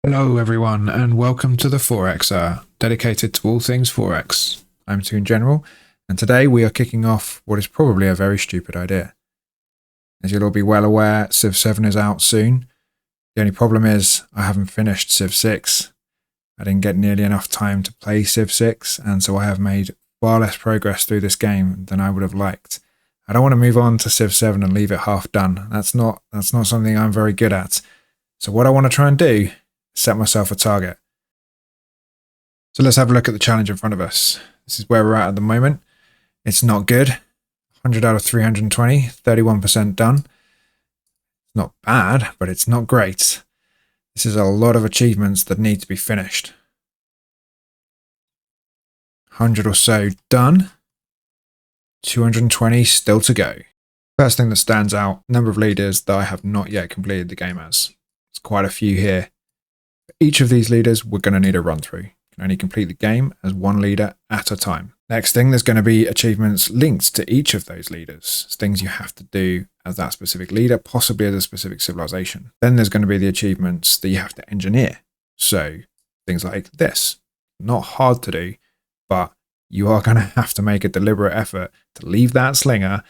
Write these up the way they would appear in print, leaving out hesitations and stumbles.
Hello everyone and welcome to the Forexer, dedicated to all things Forex. I'm Toon General and today we are kicking off what is probably a very stupid idea. As you'll all be well aware, Civ 7 is out soon. The only problem is I haven't finished Civ 6. I didn't get nearly enough time to play Civ 6 and so I have made far less progress through this game than I would have liked. I don't want to move on to Civ 7 and leave it half done. That's not something I'm very good at. So what I want to try and do, set myself a target. So let's have a look at the challenge in front of us. This is where we're at the moment. It's not good. 100 out of 320, 31% done. It's not bad, but it's not great. This is a lot of achievements that need to be finished. 100 or so done. 220 still to go. First thing that stands out, number of leaders that I have not yet completed the game as. There's quite a few here. For each of these leaders, we're going to need a run through. You can only complete the game as one leader at a time. Next thing, there's going to be achievements linked to each of those leaders. It's things you have to do as that specific leader, possibly as a specific civilization. Then there's going to be the achievements that you have to engineer. So things like this. Not hard to do, but you are going to have to make a deliberate effort to leave that slinger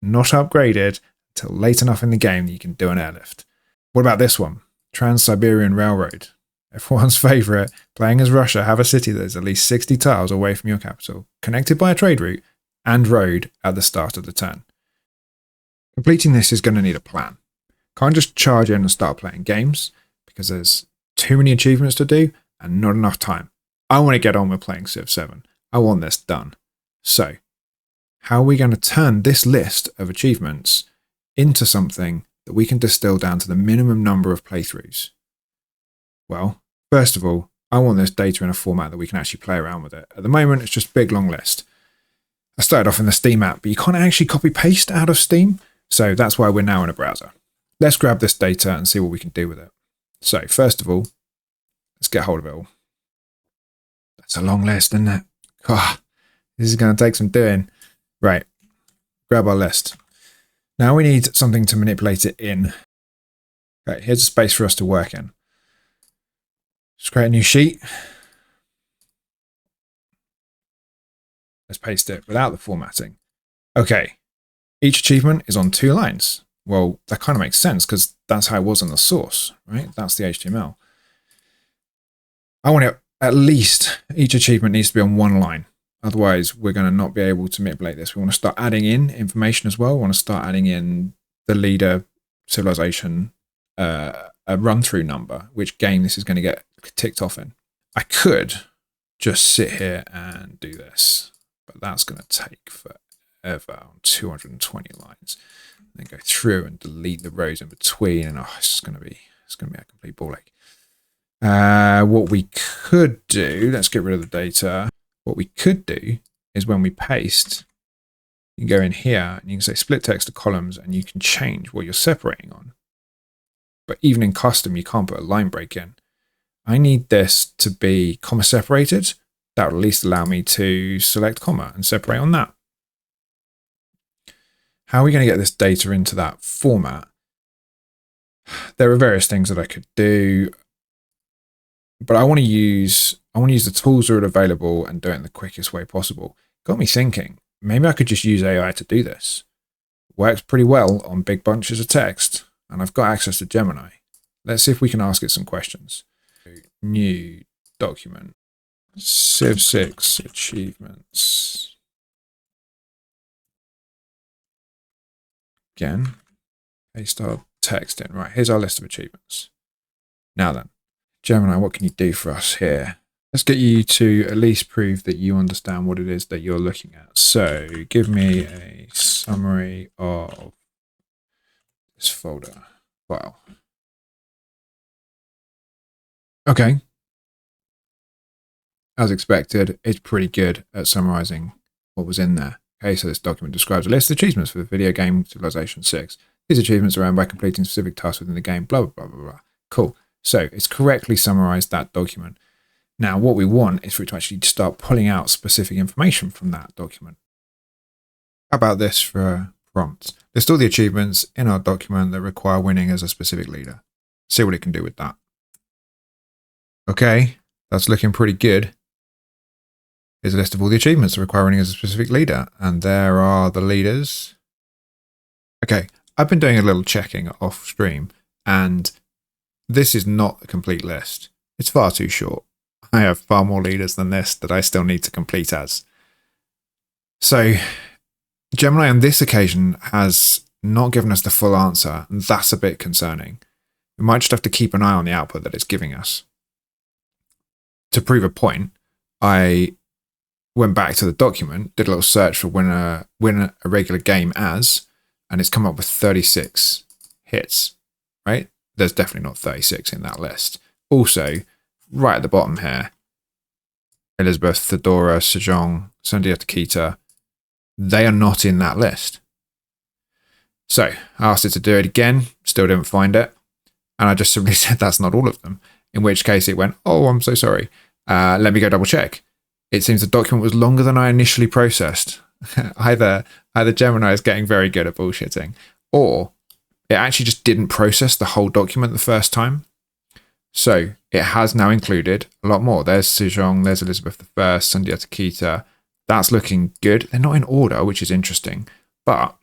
not upgraded till late enough in the game that you can do an airlift. What about this one? Trans-Siberian Railroad. Everyone's favourite, playing as Russia, have a city that is at least 60 tiles away from your capital, connected by a trade route and road at the start of the turn. Completing this is going to need a plan. Can't just charge in and start playing games because there's too many achievements to do and not enough time. I want to get on with playing Civ 7. I want this done. So, how are we going to turn this list of achievements into something that we can distill down to the minimum number of playthroughs? Well, first of all, I want this data in a format that we can actually play around with it. At the moment, it's just a big long list. I started off in the Steam app, but you can't actually copy paste out of Steam, so that's why we're now in a browser. Let's grab this data and see what we can do with it. So, first of all, let's get hold of it all. That's a long list, isn't it? God, this is going to take some doing. Right, grab our list. Now we need something to manipulate it in. Okay, here's a space for us to work in. Just create a new sheet. Let's paste it without the formatting. Okay, each achievement is on 2 lines. Well, that kind of makes sense because that's how it was in the source, right? That's the HTML. I want it, at least each achievement needs to be on 1 line. Otherwise, we're going to not be able to manipulate this. We want to start adding in information as well. We want to start adding in the leader, civilization, a run-through number, which game this is going to get ticked off in. I could just sit here and do this, but that's going to take forever on 220 lines. And then go through and delete the rows in between, and it's going to be a complete ball ache. What we could do, let's get rid of the data. What we could do is when we paste, you can go in here and you can say split text to columns and you can change what you're separating on. But even in custom, you can't put a line break in. I need this to be comma separated. That will at least allow me to select comma and separate on that. How are we going to get this data into that format? There are various things that I could do, but I want to use the tools that are available and do it in the quickest way possible. Got me thinking, maybe I could just use AI to do this. Works pretty well on big bunches of text, and I've got access to Gemini. Let's see if we can ask it some questions. New document. Civ 6 achievements. Again, paste our text in. Right, here's our list of achievements. Now then, Gemini, what can you do for us here? Let's get you to at least prove that you understand what it is that you're looking at. So give me a summary of this folder file. Okay. As expected, it's pretty good at summarizing what was in there. Okay, so this document describes a list of achievements for the video game Civilization 6. These achievements are earned by completing specific tasks within the game, blah, blah, blah, blah, blah. Cool. So it's correctly summarized that document. Now, what we want is for it to actually start pulling out specific information from that document. How about this for a prompt? List all the achievements in our document that require winning as a specific leader. See what it can do with that. Okay, that's looking pretty good. Here's a list of all the achievements that require running as a specific leader. And there are the leaders. Okay, I've been doing a little checking off stream, and this is not a complete list. It's far too short. I have far more leaders than this that I still need to complete as. So Gemini on this occasion has not given us the full answer, and that's a bit concerning. We might just have to keep an eye on the output that it's giving us. To prove a point, I went back to the document, did a little search for win a regular game as, and it's come up with 36 hits, right? There's definitely not 36 in that list. Also, right at the bottom here, Elizabeth, Thedora, Sejong, Sundiata Kita, they are not in that list. So I asked it to do it again, still didn't find it. And I just simply said that's not all of them. In which case it went, oh, I'm so sorry. Let me go double check. It seems the document was longer than I initially processed. either Gemini is getting very good at bullshitting, or it actually just didn't process the whole document the first time. So it has now included a lot more. There's Sejong, there's Elizabeth I, Sundiata Kita. That's looking good. They're not in order, which is interesting. But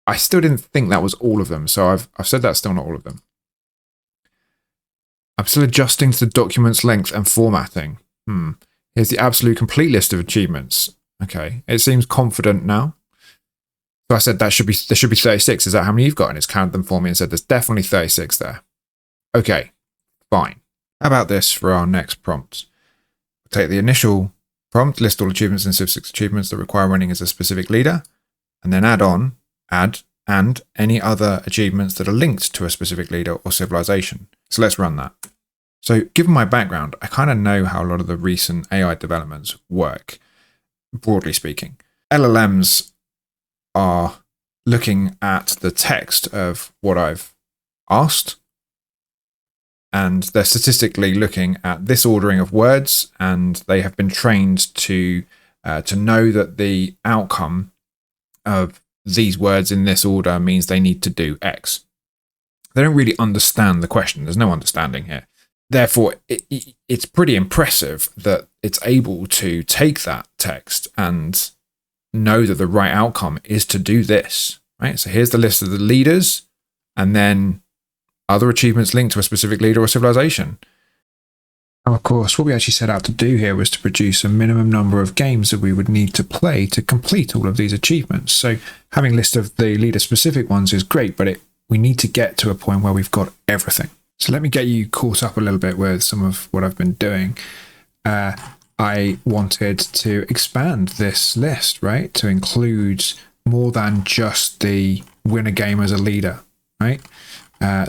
I still didn't think that was all of them. So I've said that's still not all of them. I'm still adjusting to the document's length and formatting. Here's the absolute complete list of achievements. Okay, it seems confident now. So I said there should be 36. Is that how many you've got? And it's counted them for me and said there's definitely 36 there. Okay, fine. How about this for our next prompt? We'll take the initial prompt, list all achievements and Civ 6 achievements that require running as a specific leader, and then add any other achievements that are linked to a specific leader or civilization. So let's run that. So given my background, I kind of know how a lot of the recent AI developments work, broadly speaking. LLMs are looking at the text of what I've asked, and they're statistically looking at this ordering of words, and they have been trained to know that the outcome of these words in this order means they need to do X. They don't really understand the question. There's no understanding here. Therefore, it's pretty impressive that it's able to take that text and know that the right outcome is to do this, right? So here's the list of the leaders, and then other achievements linked to a specific leader or civilization. Now, of course, what we actually set out to do here was to produce a minimum number of games that we would need to play to complete all of these achievements. So having a list of the leader-specific ones is great, but we need to get to a point where we've got everything. So let me get you caught up a little bit with some of what I've been doing. I wanted to expand this list, right, to include more than just the win a game as a leader, right?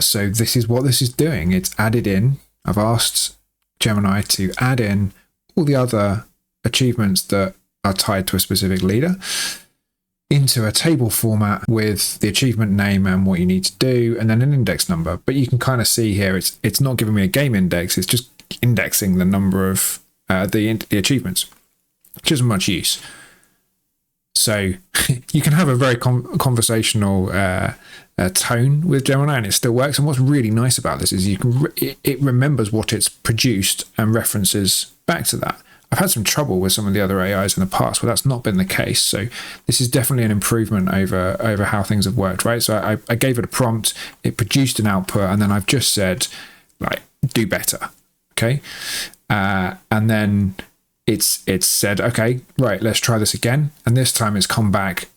So this is what this is doing. It's added in. I've asked Gemini to add in all the other achievements that are tied to a specific leader into a table format with the achievement name and what you need to do, and then an index number. But you can kind of see here, it's not giving me a game index. It's just indexing the number of the achievements, which isn't much use. So you can have a very conversational tone with Gemini, and it still works. And what's really nice about this is it remembers what it's produced and references back to that. I've had some trouble with some of the other AIs in the past where that's not been the case. So this is definitely an improvement over how things have worked, right? So I gave it a prompt, it produced an output, and then I've just said, like, do better, okay? And then it's said, okay, right, let's try this again. And this time it's come back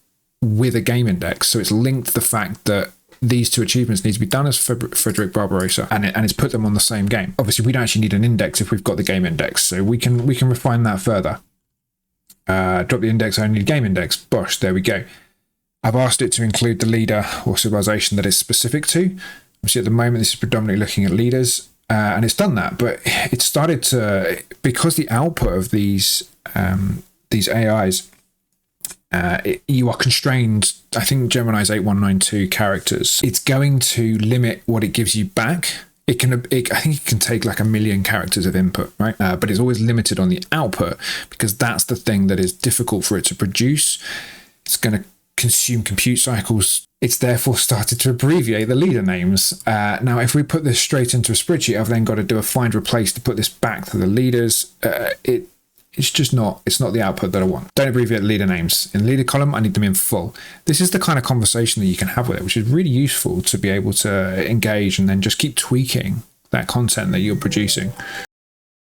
with a game index. So it's linked the fact that these two achievements need to be done as Frederick Barbarossa, and it's put them on the same game. Obviously, we don't actually need an index if we've got the game index, so we can refine that further. Drop the index, I need game index. Bosh, there we go. I've asked it to include the leader or civilization that it's specific to. Obviously, at the moment, this is predominantly looking at leaders, and it's done that, but it started to, because the output of these AIs, you are constrained. I think Gemini's 8192 characters. It's going to limit what it gives you back. I think it can take like 1 million characters of input, right? But it's always limited on the output because that's the thing that is difficult for it to produce. It's going to consume compute cycles It's therefore started to abbreviate the leader names. Now, if we put this straight into a spreadsheet, I've then got to do a find replace to put this back to the leaders. It's not the output that I want. Don't abbreviate leader names. In the leader column, I need them in full. This is the kind of conversation that you can have with it, which is really useful to be able to engage and then just keep tweaking that content that you're producing.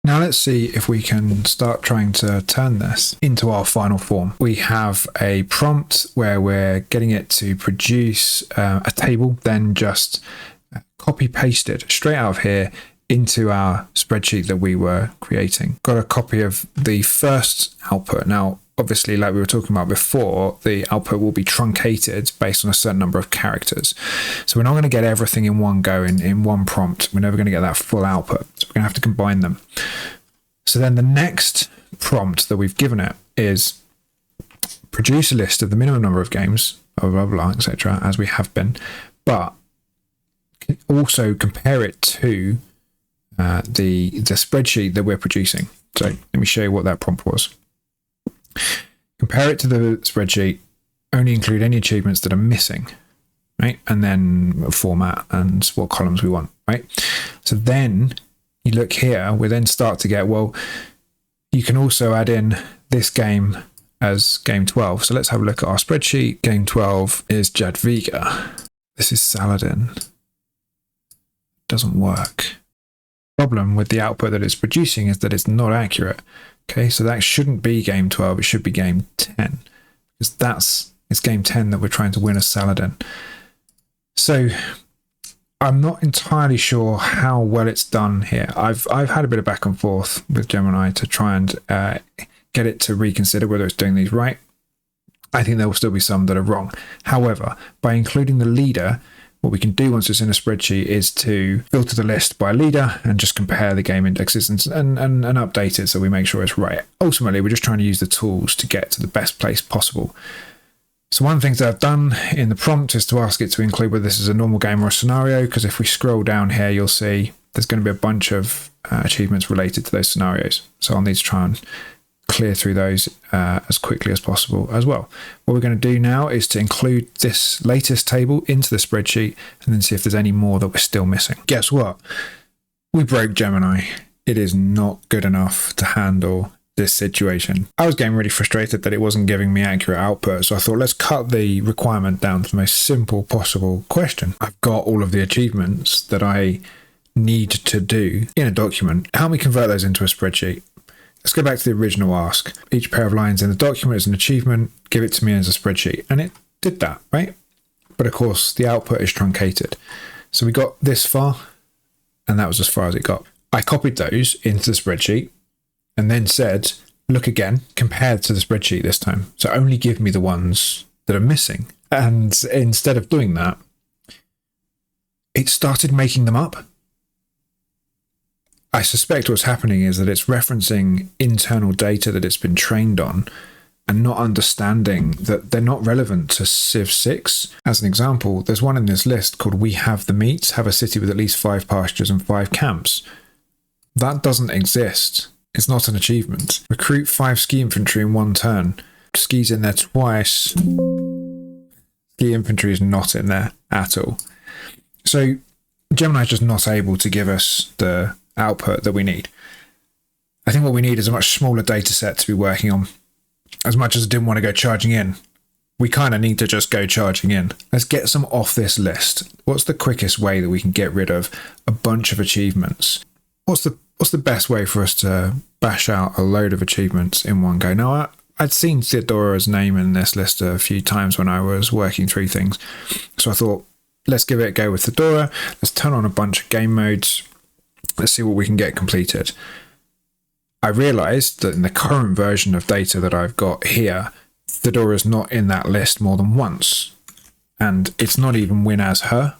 Now let's see if we can start trying to turn this into our final form. We have a prompt where we're getting it to produce a table, then just copy paste it straight out of here into our spreadsheet that we were creating. Got a copy of the first output. Now, obviously, like we were talking about before, the output will be truncated based on a certain number of characters. So we're not going to get everything in one go in one prompt. We're never going to get that full output. So we're going to have to combine them. So then the next prompt that we've given it is produce a list of the minimum number of games, blah, blah, blah, etc., as we have been, but also compare it to the spreadsheet that we're producing. So let me show you what that prompt was. Compare it to the spreadsheet, only include any achievements that are missing, right? And then format and what columns we want, right? So then you look here, we then start to get, well, you can also add in this game as game 12. So let's have a look at our spreadsheet. Game 12 is Jadviga. This is Saladin. Doesn't work. Problem with the output that it's producing is that it's not accurate. Okay, so that shouldn't be game 12, it should be game 10, because it's game 10 that we're trying to win as Saladin. So I'm not entirely sure how well it's done here. I've had a bit of back and forth with Gemini to try and get it to reconsider whether it's doing these right. I think there will still be some that are wrong. However, by including the leader, what we can do once it's in a spreadsheet is to filter the list by leader and just compare the game indexes and update it so we make sure it's right. Ultimately, we're just trying to use the tools to get to the best place possible. So one of the things that I've done in the prompt is to ask it to include whether this is a normal game or a scenario, because if we scroll down here, you'll see there's going to be a bunch of achievements related to those scenarios. So I'll need to try and clear through those as quickly as possible as well. What we're going to do now is to include this latest table into the spreadsheet and then see if there's any more that we're still missing. Guess what? We broke Gemini. It is not good enough to handle this situation. I was getting really frustrated that it wasn't giving me accurate output, so I thought, let's cut the requirement down to the most simple possible question. I've got all of the achievements that I need to do in a document. Help me convert those into a spreadsheet. Let's go back to the original ask. Each pair of lines in the document is an achievement. Give it to me as a spreadsheet. And it did that, right? But of course, the output is truncated. So we got this far, and that was as far as it got. I copied those into the spreadsheet and then said, look again, compared to the spreadsheet this time. So only give me the ones that are missing. And instead of doing that, it started making them up. I suspect what's happening is that it's referencing internal data that it's been trained on and not understanding that they're not relevant to Civ 6. As an example, there's one in this list called We Have the Meats, have a city with at least 5 pastures and 5 camps. That doesn't exist. It's not an achievement. Recruit 5 ski infantry in 1 turn. Ski's in there twice. Ski infantry is not in there at all. So Gemini's just not able to give us the output that we need. I think what we need is a much smaller data set to be working on. As much as I didn't want to go charging in, we kind of need to just go charging in. Let's get some off this list. What's the quickest way that we can get rid of a bunch of achievements? What's the best way for us to bash out a load of achievements in one go? Now, I'd seen Theodora's name in this list a few times when I was working through things. So I thought, let's give it a go with Theodora. Let's turn on a bunch of game modes. Let's see what we can get completed. I realized that in the current version of data that I've got here, Theodora's not in that list more than once. And it's not even win as her.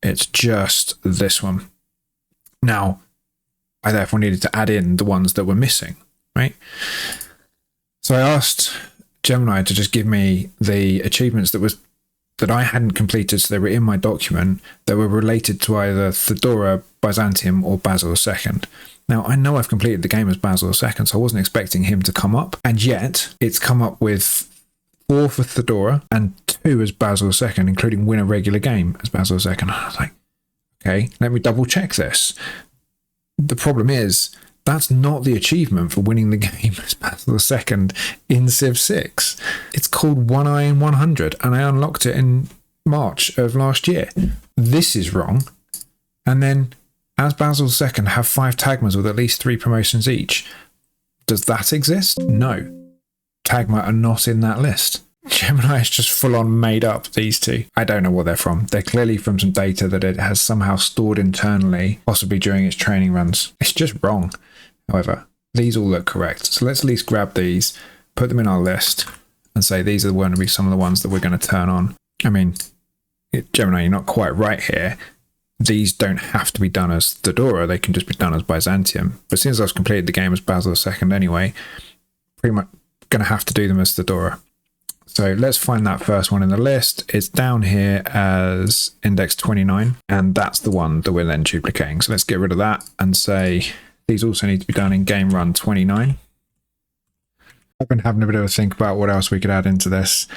It's just this one. Now, I therefore needed to add in the ones that were missing, right? So I asked Gemini to just give me the achievements that I hadn't completed, so they were in my document, that were related to either Theodora, Byzantium, or Basil II. Now, I know I've completed the game as Basil II, so I wasn't expecting him to come up, and yet it's come up with 4 for Thedora and 2 as Basil II, including win a regular game as Basil II. I was like, okay, let me double check this. The problem is, that's not the achievement for winning the game as Basil II in Civ 6. It's called One Eye in 100, and I unlocked it in March of last year. This is wrong. And then, as Basil II, have 5 Tagmas with at least 3 promotions each. Does that exist? No. Tagma are not in that list. Gemini has just full-on made up these two. I don't know what they're from. They're clearly from some data that it has somehow stored internally, possibly during its training runs. It's just wrong. However, these all look correct. So let's at least grab these, put them in our list, and say these are going to be some of the ones that we're going to turn on. I mean, Gemini, you're not quite right here. These don't have to be done as Thedora. They can just be done as Byzantium. But since I've completed the game as Basil II anyway, pretty much going to have to do them as Thedora. So let's find that first one in the list. It's down here as index 29, and that's the one that we're then duplicating. So let's get rid of that and say these also need to be done in game run 29. I've been having a bit of a think about what else we could add into this,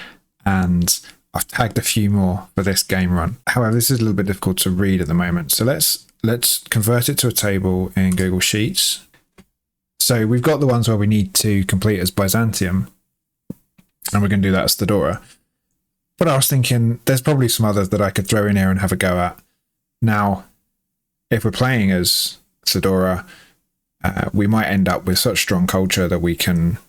and I've tagged a few more for this game run. However, this is a little bit difficult to read at the moment. So let's convert it to a table in Google Sheets. So we've got the ones where we need to complete as Byzantium, and we're going to do that as Thedora. But I was thinking there's probably some others that I could throw in here and have a go at. Now, if we're playing as Thedora, we might end up with such strong culture that we can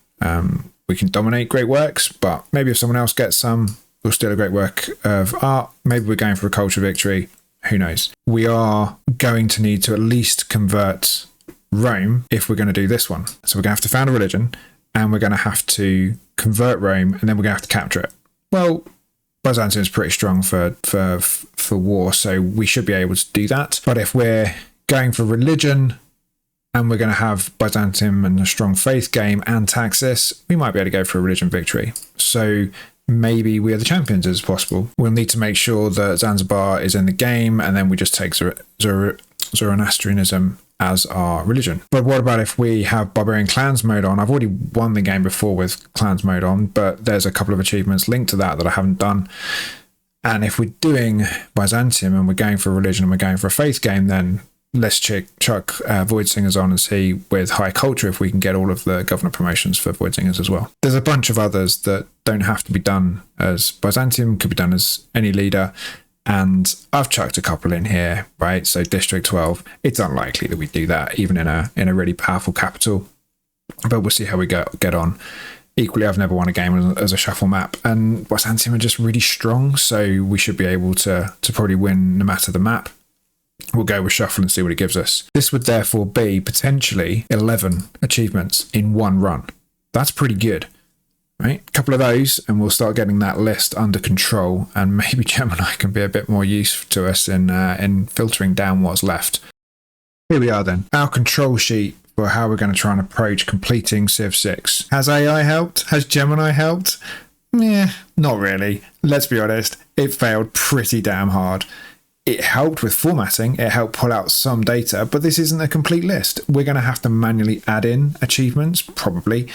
dominate great works, but maybe if someone else gets some, we'll steal a great work of art. Maybe we're going for a culture victory. Who knows? We are going to need to at least convert Rome if we're going to do this one. So we're going to have to found a religion, and we're going to have to convert Rome, and then we're going to have to capture it. Well, Byzantium is pretty strong for war, so we should be able to do that. But if we're going for religion, and we're going to have Byzantium and a strong faith game and Taxis, we might be able to go for a religion victory. So maybe we are the champions as possible. We'll need to make sure that Zanzibar is in the game, and then we just take Zoroastrianism as our religion. But what about if we have Barbarian Clans mode on? I've already won the game before with Clans mode on, but there's a couple of achievements linked to that I haven't done. And if we're doing Byzantium and we're going for a religion and we're going for a faith game, then let's chuck Void Singers on and see with High Culture if we can get all of the governor promotions for Void Singers as well. There's a bunch of others that don't have to be done as Byzantium, could be done as any leader. And I've chucked a couple in here, right? So District 12, it's unlikely that we do that even in a really powerful capital, but we'll see how we get on. Equally, I've never won a game as a shuffle map, and Byzantium are just really strong, so we should be able to probably win no matter the map. We'll go with shuffle and see what it gives us. This would therefore be potentially 11 achievements in one run. That's pretty good. Right, a couple of those, and we'll start getting that list under control, and maybe Gemini can be a bit more useful to us in filtering down what's left. Here we are then, our control sheet for how we're going to try and approach completing Civ 6. Has AI helped? Has Gemini helped? Yeah, not really. Let's be honest, it failed pretty damn hard. It helped with formatting, it helped pull out some data, but this isn't a complete list. We're going to have to manually add in achievements, probably.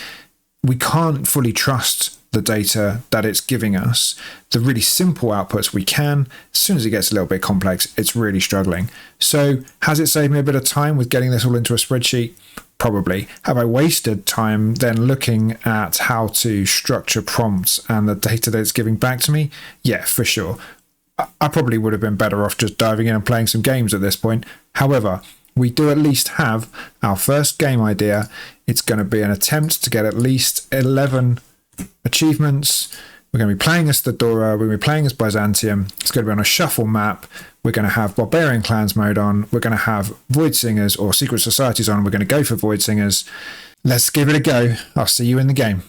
We can't fully trust the data that it's giving us. The really simple outputs we can. As soon as it gets a little bit complex, it's really struggling. So has it saved me a bit of time with getting this all into a spreadsheet? Probably. Have I wasted time then looking at how to structure prompts and the data that it's giving back to me? Yeah, for sure. I probably would have been better off just diving in and playing some games at this point. However, we do at least have our first game idea. It's going to be an attempt to get at least 11 achievements. We're going to be playing as Thedora. We're going to be playing as Byzantium. It's going to be on a shuffle map. We're going to have Barbarian Clans mode on. We're going to have Void Singers or Secret Societies on. We're going to go for Void Singers. Let's give it a go. I'll see you in the game.